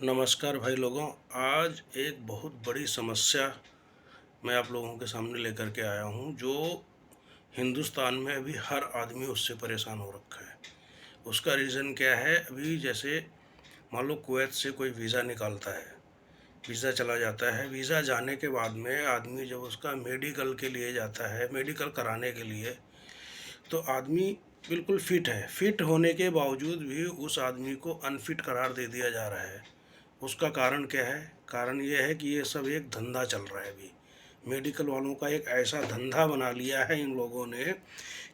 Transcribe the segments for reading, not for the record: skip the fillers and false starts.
नमस्कार भाई लोगों। आज एक बहुत बड़ी समस्या मैं आप लोगों के सामने लेकर के आया हूँ, जो हिंदुस्तान में अभी हर आदमी उससे परेशान हो रखा है। उसका रीज़न क्या है? अभी जैसे मान लो कुवैत से कोई वीज़ा निकालता है, वीज़ा चला जाता है। वीज़ा जाने के बाद में आदमी जब उसका मेडिकल के लिए जाता है, मेडिकल कराने के लिए, तो आदमी बिल्कुल फिट है। फिट होने के बावजूद भी उस आदमी को अनफिट करार दे दिया जा रहा है। उसका कारण क्या है? कारण ये है कि ये सब एक धंधा चल रहा है अभी। मेडिकल वालों का एक ऐसा धंधा बना लिया है इन लोगों ने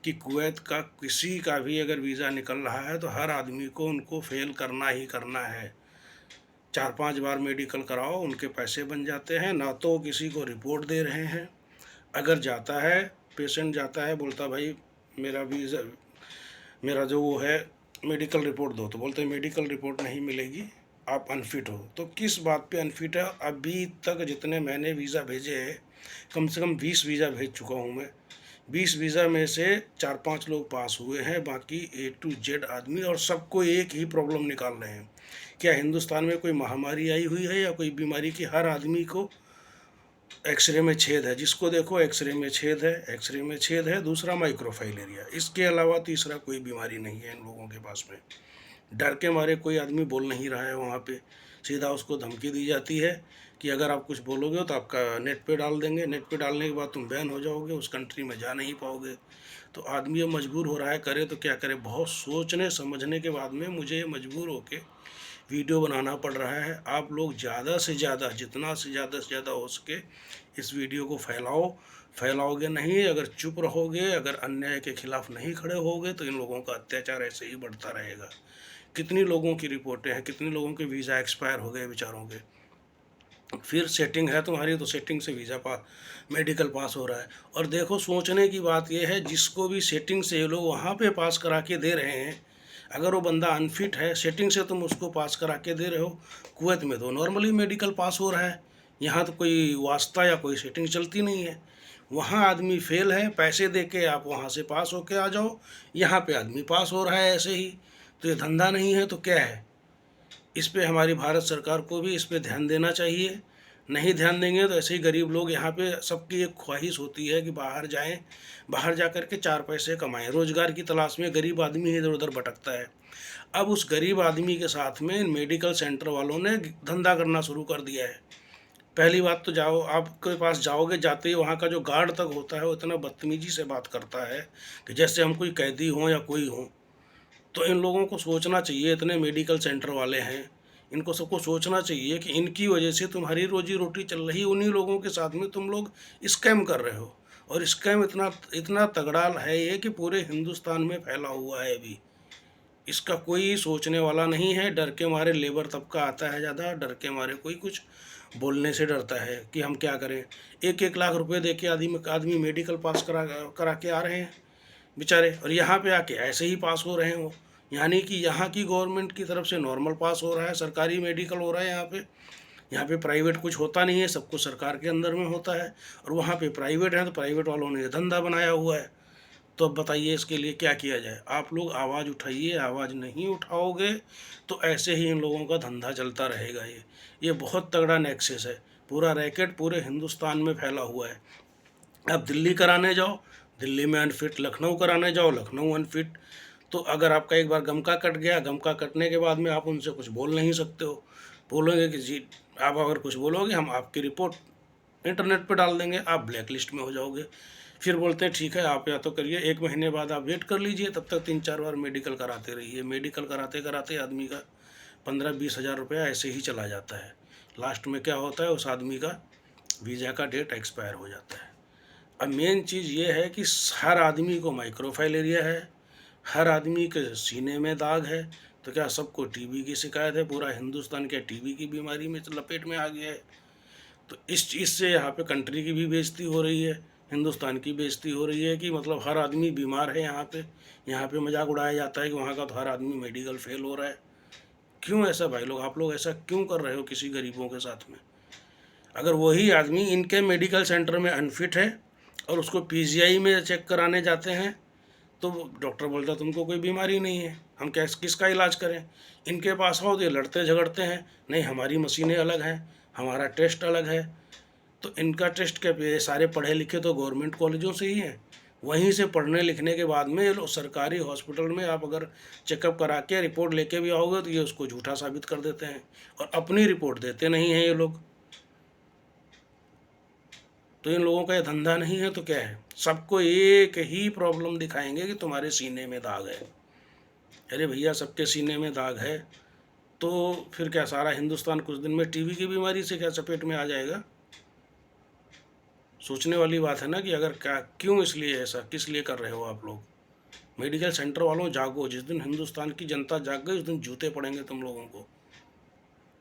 कि कुवैत का किसी का भी अगर वीज़ा निकल रहा है तो हर आदमी को उनको फेल करना ही करना है। 4-5 बार मेडिकल कराओ, उनके पैसे बन जाते हैं। ना तो किसी को रिपोर्ट दे रहे हैं। अगर जाता है, पेशेंट जाता है, बोलता भाई मेरा वीज़ा, मेरा जो वो है मेडिकल रिपोर्ट दो, तो बोलते हैं मेडिकल रिपोर्ट नहीं मिलेगी, आप अनफिट हो। तो किस बात पे अनफिट है? अभी तक जितने मैंने वीज़ा भेजे हैं, कम से कम 20 वीज़ा भेज चुका हूँ मैं। 20 वीज़ा में से 4-5 लोग पास हुए हैं, बाकी A to Z आदमी, और सबको एक ही प्रॉब्लम निकाल रहे हैं। क्या हिंदुस्तान में कोई महामारी आई हुई है या कोई बीमारी की? हर आदमी को एक्सरे में छेद है, जिसको देखो एक्सरे में छेद है, एक्सरे में छेद है। दूसरा माइक्रोफाइलेरिया, इसके अलावा तीसरा कोई बीमारी नहीं है इन लोगों के पास में। डर के मारे कोई आदमी बोल नहीं रहा है वहाँ पे। सीधा उसको धमकी दी जाती है कि अगर आप कुछ बोलोगे तो आपका नेट पे डाल देंगे, नेट पे डालने के बाद तुम बैन हो जाओगे, उस कंट्री में जा नहीं पाओगे। तो आदमी अब मजबूर हो रहा है, करे तो क्या करे। बहुत सोचने समझने के बाद में मुझे मजबूर होके वीडियो बनाना पड़ रहा है। आप लोग ज़्यादा से ज़्यादा, जितना से ज़्यादा हो सके इस वीडियो को फैलाओ। फैलाओगे नहीं, अगर चुप रहोगे, अगर अन्याय के खिलाफ नहीं खड़े होगे, तो इन लोगों का अत्याचार ऐसे ही बढ़ता रहेगा। कितनी लोगों की रिपोर्टें हैं, कितने लोगों के वीज़ा एक्सपायर हो गए बेचारों के। फिर सेटिंग है तुम्हारी तो सेटिंग से वीज़ा पास, मेडिकल पास हो रहा है। और देखो, सोचने की बात यह है, जिसको भी सेटिंग से ये लोग वहाँ पे पास करा के दे रहे हैं, अगर वो बंदा अनफिट है, सेटिंग से तुम उसको पास करा के दे रहे हो। कुवैत में तो नॉर्मली मेडिकल पास हो रहा है, यहाँ तो कोई वास्ता या कोई सेटिंग चलती नहीं है। वहाँ आदमी फेल है, पैसे दे के आप वहाँ से पास होके आ जाओ, यहाँ पे आदमी पास हो रहा है ऐसे ही। तो ये धंधा नहीं है तो क्या है? इस पे हमारी भारत सरकार को भी इस पे ध्यान देना चाहिए। नहीं ध्यान देंगे तो ऐसे ही गरीब लोग, यहाँ पे सबकी एक ख्वाहिश होती है कि बाहर जाएं, बाहर जा कर के 4 पैसे कमाएं। रोजगार की तलाश में गरीब आदमी इधर उधर भटकता है। अब उस गरीब आदमी के साथ में मेडिकल सेंटर वालों ने धंधा करना शुरू कर दिया है। पहली बात तो जाओ, आपके पास जाओगे, जाते ही वहाँ का जो गार्ड तक होता है वो इतना बदतमीजी से बात करता है कि जैसे हम कोई कैदी हों या कोई हों। तो इन लोगों को सोचना चाहिए, इतने मेडिकल सेंटर वाले हैं, इनको सबको सोचना चाहिए कि इनकी वजह से तुम्हारी रोजी रोटी चल रही है। उन्हीं लोगों के साथ में तुम लोग स्कैम कर रहे हो, और स्कैम इतना इतना तगड़ा है ये कि पूरे हिंदुस्तान में फैला हुआ है अभी। इसका कोई सोचने वाला नहीं है। डर के मारे लेबर तबका आता है ज़्यादा, डर के मारे कोई कुछ बोलने से डरता है कि हम क्या करें। 1-1 लाख रुपए दे के आदमी आदमी मेडिकल पास करा करा के आ रहे हैं बेचारे, और यहाँ पे आके ऐसे ही पास हो रहे हैं वो। यानी कि यहाँ की गवर्नमेंट की तरफ से नॉर्मल पास हो रहा है, सरकारी मेडिकल हो रहा है यहाँ पे। यहाँ पे प्राइवेट कुछ होता नहीं है, सब कुछ सरकार के अंदर में होता है। और वहाँ पे प्राइवेट है तो प्राइवेट वालों ने धंधा बनाया हुआ है। तो अब बताइए इसके लिए क्या किया जाए? आप लोग आवाज़ उठाइए। आवाज़ नहीं उठाओगे तो ऐसे ही इन लोगों का धंधा चलता रहेगा। ये बहुत तगड़ा नेक्सस है। पूरा रैकेट पूरे हिंदुस्तान में फैला हुआ है। अब दिल्ली कराने जाओ, दिल्ली में अनफिट। लखनऊ कराने जाओ, लखनऊ अनफिट। तो अगर आपका एक बार गमका कट गया, गमका कटने के बाद में आप उनसे कुछ बोल नहीं सकते हो। बोलोगे कि जी, आप अगर कुछ बोलोगे हम आपकी रिपोर्ट इंटरनेट पे डाल देंगे, आप ब्लैक लिस्ट में हो जाओगे। फिर बोलते हैं ठीक है, आप या तो करिए, 1 महीने बाद आप वेट कर लीजिए, तब तक 3-4 बार मेडिकल कराते रहिए। मेडिकल कराते कराते आदमी का 15-20 हज़ार रुपया ऐसे ही चला जाता है। लास्ट में क्या होता है, उस आदमी का वीज़ा का डेट एक्सपायर हो जाता है। अब मेन चीज़ ये है कि हर आदमी को माइक्रोफाइलेरिया है, हर आदमी के सीने में दाग है। तो क्या सबको टीबी की शिकायत है? पूरा हिंदुस्तान क्या टीबी की बीमारी में लपेट में आ गया है? तो इस चीज़ से यहाँ पे कंट्री की भी बेइज्जती हो रही है, हिंदुस्तान की बेइज्जती हो रही है कि मतलब हर आदमी बीमार है यहाँ पे। यहाँ पे मजाक उड़ाया जाता है कि वहाँ का तो हर आदमी मेडिकल फेल हो रहा है। क्यों ऐसा भाई लोग? आप लोग ऐसा क्यों कर रहे हो किसी गरीबों के साथ में? अगर वही आदमी इनके मेडिकल सेंटर में अनफिट है और उसको पीजीआई में चेक कराने जाते हैं, तो डॉक्टर बोलता है तुमको कोई बीमारी नहीं है। हम किसका इलाज करें? इनके पास आओ तो ये लड़ते झगड़ते हैं, नहीं हमारी मशीनें अलग हैं, हमारा टेस्ट अलग है। तो इनका टेस्ट क्या, ये सारे पढ़े लिखे तो गवर्नमेंट कॉलेजों से ही हैं, वहीं से पढ़ने लिखने के बाद में ये लोग सरकारी हॉस्पिटल में आप अगर चेकअप करा के रिपोर्ट लेके भी आओगे तो ये उसको झूठा साबित कर देते हैं और अपनी रिपोर्ट देते नहीं हैं ये लोग। तो इन लोगों का ये धंधा नहीं है तो क्या है? सबको एक ही प्रॉब्लम दिखाएंगे कि तुम्हारे सीने में दाग है। अरे भैया, सबके सीने में दाग है तो फिर क्या सारा हिंदुस्तान कुछ दिन में टीबी की बीमारी से क्या चपेट में आ जाएगा? सोचने वाली बात है ना कि अगर क्या, क्यों, इसलिए ऐसा किस लिए कर रहे हो आप लोग? मेडिकल सेंटर वालों जागो, जिस दिन हिंदुस्तान की जनता जाग गई उस दिन जूते पड़ेंगे तुम लोगों को।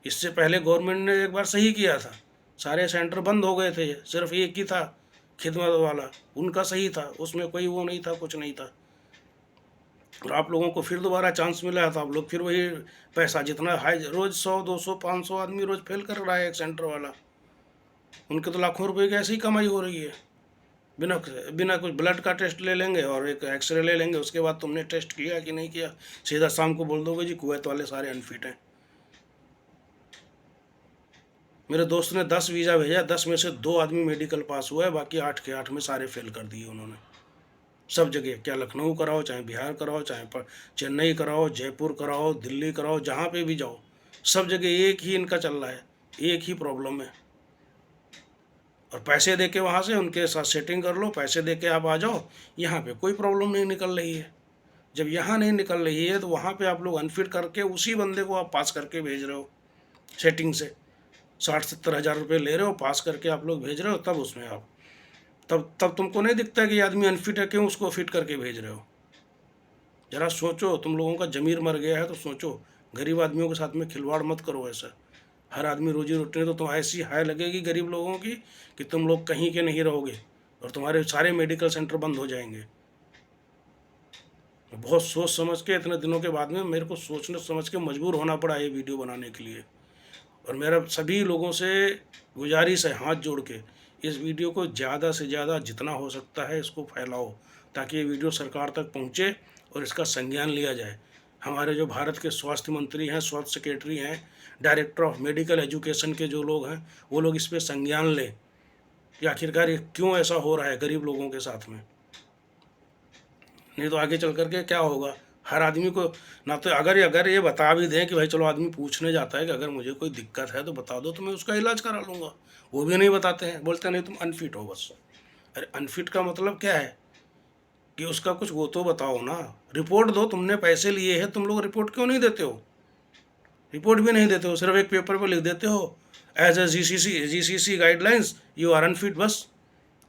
इससे पहले गवर्नमेंट ने एक बार सही किया था, सारे सेंटर बंद हो गए थे, सिर्फ एक ही था खिदमत वाला, उनका सही था, उसमें कोई वो नहीं था, कुछ नहीं था। और आप लोगों को फिर दोबारा चांस मिला था, आप लोग फिर वही पैसा जितना हाई, रोज़ 100 200 500 आदमी रोज़ फेल कर रहा है एक सेंटर वाला, उनके तो लाखों रुपए की ऐसी ही कमाई हो रही है। बिना बिना कुछ ब्लड का टेस्ट ले लेंगे और एक एक्सरे ले लेंगे, उसके बाद तुमने टेस्ट किया कि नहीं किया, सीधा शाम को बोल दोगे जी कुवैत वाले सारे अनफिट हैं। मेरे दोस्त ने 10 वीज़ा भेजा, 10 में से 2 आदमी मेडिकल पास हुआ है, बाकी 8 के 8 में सारे फेल कर दिए उन्होंने। सब जगह, क्या लखनऊ कराओ, चाहे बिहार कराओ, चाहे चेन्नई कराओ, जयपुर कराओ, दिल्ली कराओ, जहाँ पे भी जाओ, सब जगह एक ही इनका चल रहा है, एक ही प्रॉब्लम है। और पैसे दे के वहाँ से उनके साथ सेटिंग कर लो, पैसे दे के आप आ जाओ, यहाँ पे कोई प्रॉब्लम नहीं निकल रही है। जब यहाँ नहीं निकल रही है तो वहाँ पे आप लोग अनफिट करके उसी बंदे को आप पास करके भेज रहे हो सेटिंग से, 60-70 हज़ार रुपये ले रहे हो, पास करके आप लोग भेज रहे हो, तब उसमें आप तब तुमको नहीं दिखता कि ये आदमी अनफिट है, क्यों उसको फिट करके भेज रहे हो? ज़रा सोचो, तुम लोगों का ज़मीर मर गया है तो सोचो, गरीब आदमियों के साथ में खिलवाड़ मत करो ऐसा। हर आदमी रोजी रोटी तो तुम ऐसी हाय लगेगी गरीब लोगों की कि तुम लोग कहीं के नहीं रहोगे और तुम्हारे सारे मेडिकल सेंटर बंद हो जाएंगे। बहुत सोच समझ के, इतने दिनों के बाद में मेरे को सोचने समझ के मजबूर होना पड़ा ये वीडियो बनाने के लिए। और मेरा सभी लोगों से गुजारिश है, हाथ जोड़ के, इस वीडियो को ज़्यादा से ज़्यादा जितना हो सकता है इसको फैलाओ, ताकि ये वीडियो सरकार तक पहुँचे और इसका संज्ञान लिया जाए। हमारे जो भारत के स्वास्थ्य मंत्री हैं, स्वास्थ्य सेक्रेटरी हैं, डायरेक्टर ऑफ मेडिकल एजुकेशन के जो लोग हैं, वो लोग इस पर संज्ञान लें कि आखिरकार ये क्यों ऐसा हो रहा है गरीब लोगों के साथ में। नहीं तो आगे चल करके क्या होगा, हर आदमी को ना, तो अगर ये बता भी दें कि भाई चलो आदमी पूछने जाता है कि अगर मुझे कोई दिक्कत है तो बता दो तो मैं उसका इलाज करा लूँगा, वो भी नहीं बताते हैं, बोलते नहीं तुम अनफिट हो बस। अरे अनफिट का मतलब क्या है कि उसका कुछ वो तो बताओ ना, रिपोर्ट दो, तुमने पैसे लिए हैं, तुम लोग रिपोर्ट क्यों नहीं देते हो? रिपोर्ट भी नहीं देते हो, सिर्फ एक पेपर पर लिख देते हो as a GCC guidelines you are unfit, बस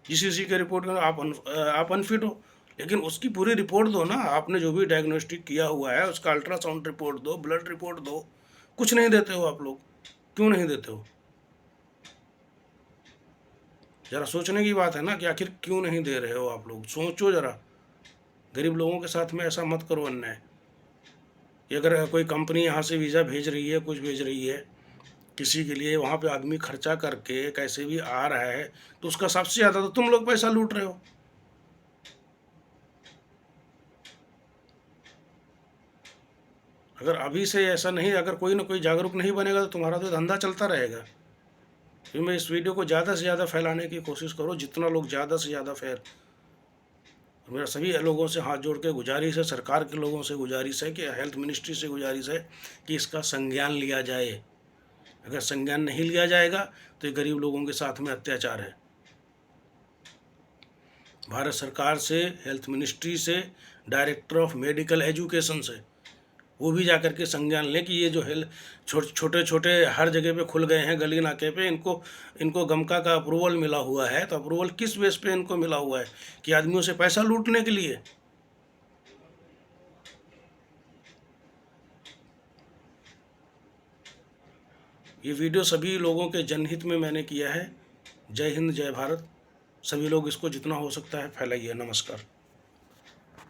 जीसीसी के रिपोर्ट में आप अनफिट हो। लेकिन उसकी पूरी रिपोर्ट दो ना, आपने जो भी डायग्नोस्टिक किया हुआ है उसका अल्ट्रासाउंड रिपोर्ट दो, ब्लड रिपोर्ट दो, कुछ नहीं देते हो आप लोग, क्यों नहीं देते हो? ज़रा सोचने की बात है ना कि आखिर क्यों नहीं दे रहे हो आप लोग, सोचो ज़रा। गरीब लोगों के साथ में ऐसा मत करो अन्याय। कि अगर कोई कंपनी यहाँ से वीज़ा भेज रही है, कुछ भेज रही है किसी के लिए, वहाँ पे आदमी खर्चा करके कैसे भी आ रहा है, तो उसका सबसे ज़्यादा तो तुम लोग पैसा लूट रहे हो। अगर अभी से ऐसा नहीं, अगर कोई ना कोई जागरूक नहीं बनेगा तो तुम्हारा तो धंधा चलता रहेगा। फिर मैं इस वीडियो को ज़्यादा से ज़्यादा फैलाने की कोशिश करो, जितना लोग ज़्यादा से ज़्यादा मेरा सभी लोगों से हाथ जोड़ के गुजारिश है, सरकार के लोगों से गुजारिश है, कि हेल्थ मिनिस्ट्री से गुजारिश है कि इसका संज्ञान लिया जाए। अगर संज्ञान नहीं लिया जाएगा तो ये गरीब लोगों के साथ में अत्याचार है। भारत सरकार से, हेल्थ मिनिस्ट्री से, डायरेक्टर ऑफ मेडिकल एजुकेशन से, वो भी जाकर के संज्ञान लें कि ये जो छोटे छोटे हर जगह पे खुल गए हैं गली नाके पे, इनको गमका का अप्रूवल मिला हुआ है, तो अप्रूवल किस बेस पे इनको मिला हुआ है? कि आदमियों से पैसा लूटने के लिए? ये वीडियो सभी लोगों के जनहित में मैंने किया है। जय हिंद, जय भारत। सभी लोग इसको जितना हो सकता है फैलाइए। नमस्कार।